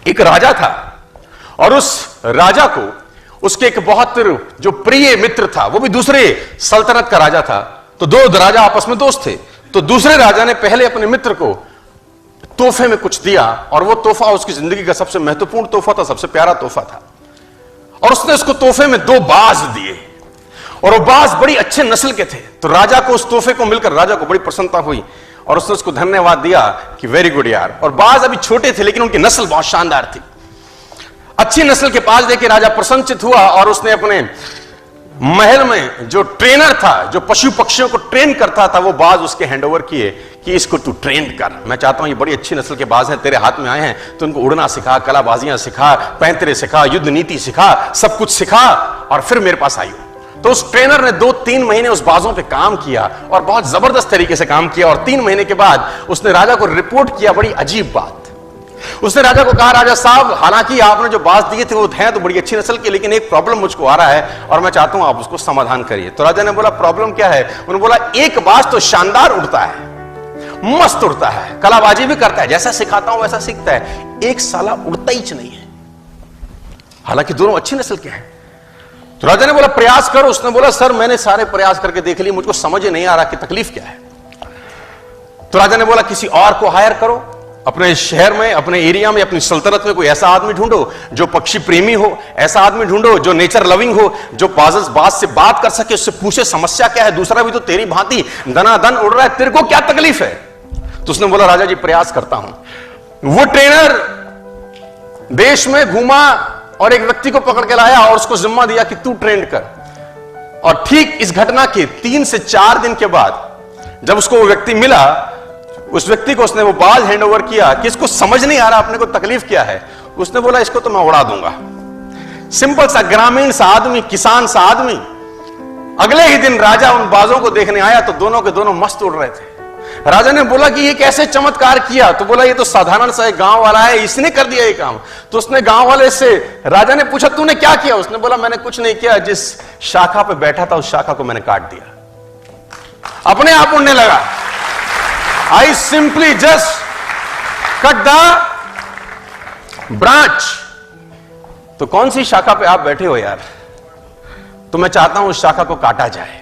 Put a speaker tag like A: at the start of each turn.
A: एक राजा था और उस राजा को उसके एक बहुत जो प्रिय मित्र था, वो भी दूसरे सल्तनत का राजा था। तो दो राजा आपस में दोस्त थे। तो दूसरे राजा ने पहले अपने मित्र को तोहफे में कुछ दिया और वो तोहफा उसकी जिंदगी का सबसे महत्वपूर्ण तोहफा था, सबसे प्यारा तोहफा था। और उसने उसको तोहफे में 2 बाज दिए और वो बाज बड़ी अच्छे नस्ल के थे। तो राजा को उस तोहफे को मिलकर राजा को बड़ी प्रसन्नता हुई और उसने उसको धन्यवाद दिया कि वेरी गुड यार। और बाज अभी छोटे थे लेकिन उनकी नस्ल बहुत शानदार थी। अच्छी नस्ल के बाज देकर राजा प्रसन्नचित हुआ और उसने अपने महल में जो ट्रेनर था, जो पशु पक्षियों को ट्रेन करता था, वो बाज उसके हैंडओवर किए कि इसको तू ट्रेन कर। मैं चाहता हूं ये बड़ी अच्छी नस्ल के बाज हैं, तेरे हाथ में आए हैं, तो उनको उड़ना सिखा, कलाबाजियां सिखा, पैंतरे सिखा, युद्ध नीति सिखा, सब कुछ सिखा और फिर मेरे पास आई। तो उस ट्रेनर ने 2-3 महीने उस बाजों पे काम किया और बहुत जबरदस्त तरीके से काम किया। और 3 महीने के बाद उसने राजा को रिपोर्ट किया बड़ी अजीब बात। उसने राजा को कहा, राजा साहब, हालांकि आपने जो बाज दिए थे वो हैं तो बड़ी अच्छी नस्ल के, लेकिन एक प्रॉब्लम मुझको आ रहा है और मैं चाहता हूं आप उसको समाधान करिए। तो राजा ने बोला, प्रॉब्लम क्या है? उन्होंने बोला, एक बाज तो शानदार उड़ता है, मस्त उड़ता है, कलाबाजी भी करता है, जैसा सिखाता हूं वैसा सीखता है, एक साला उड़ता ही नहीं है, हालांकि दोनों अच्छी नस्ल के हैं। तो राजा ने बोला, प्रयास करो। उसने बोला, सर मैंने सारे प्रयास करके देख लिए, मुझको समझ नहीं आ रहा कि तकलीफ क्या है। तो राजा ने बोला, किसी और को हायर करो, अपने शहर में, अपने एरिया में, अपनी सल्तनत में कोई ऐसा आदमी ढूंढो जो पक्षी प्रेमी हो, ऐसा आदमी ढूंढो जो नेचर लविंग हो, जो बाज से बात कर सके, उससे पूछे समस्या क्या है, दूसरा भी तो तेरी भांति दनादन उड़ रहा है, तेरे को क्या तकलीफ है? तो उसने बोला, राजा जी प्रयास करता हूं। वो ट्रेनर देश में घूमा और एक व्यक्ति को पकड़ के लाया और उसको जिम्मा दिया कि तू ट्रेंड कर। और ठीक इस घटना के 3 से 4 दिन के बाद जब उसको वो व्यक्ति मिला, उस व्यक्ति को उसने वो बाज हैंड ओवर किया कि इसको समझ नहीं आ रहा अपने को तकलीफ क्या है। उसने बोला, इसको तो मैं उड़ा दूंगा। सिंपल सा ग्रामीण सा आदमी, किसान सा आदमी। अगले ही दिन राजा उन बाजों को देखने आया तो दोनों के दोनों मस्त उड़ रहे थे। राजा ने बोला कि ये कैसे चमत्कार किया? तो बोला, ये तो साधारण सा एक गांव वाला है, इसने कर दिया ये काम। तो उसने गांव वाले से, राजा ने पूछा, तूने क्या किया? उसने बोला, मैंने कुछ नहीं किया, जिस शाखा पे बैठा था उस शाखा को मैंने काट दिया, अपने आप उड़ने लगा। I simply just cut the branch। तो कौन सी शाखा पे आप बैठे हो यार? तो मैं चाहता हूं उस शाखा को काटा जाए।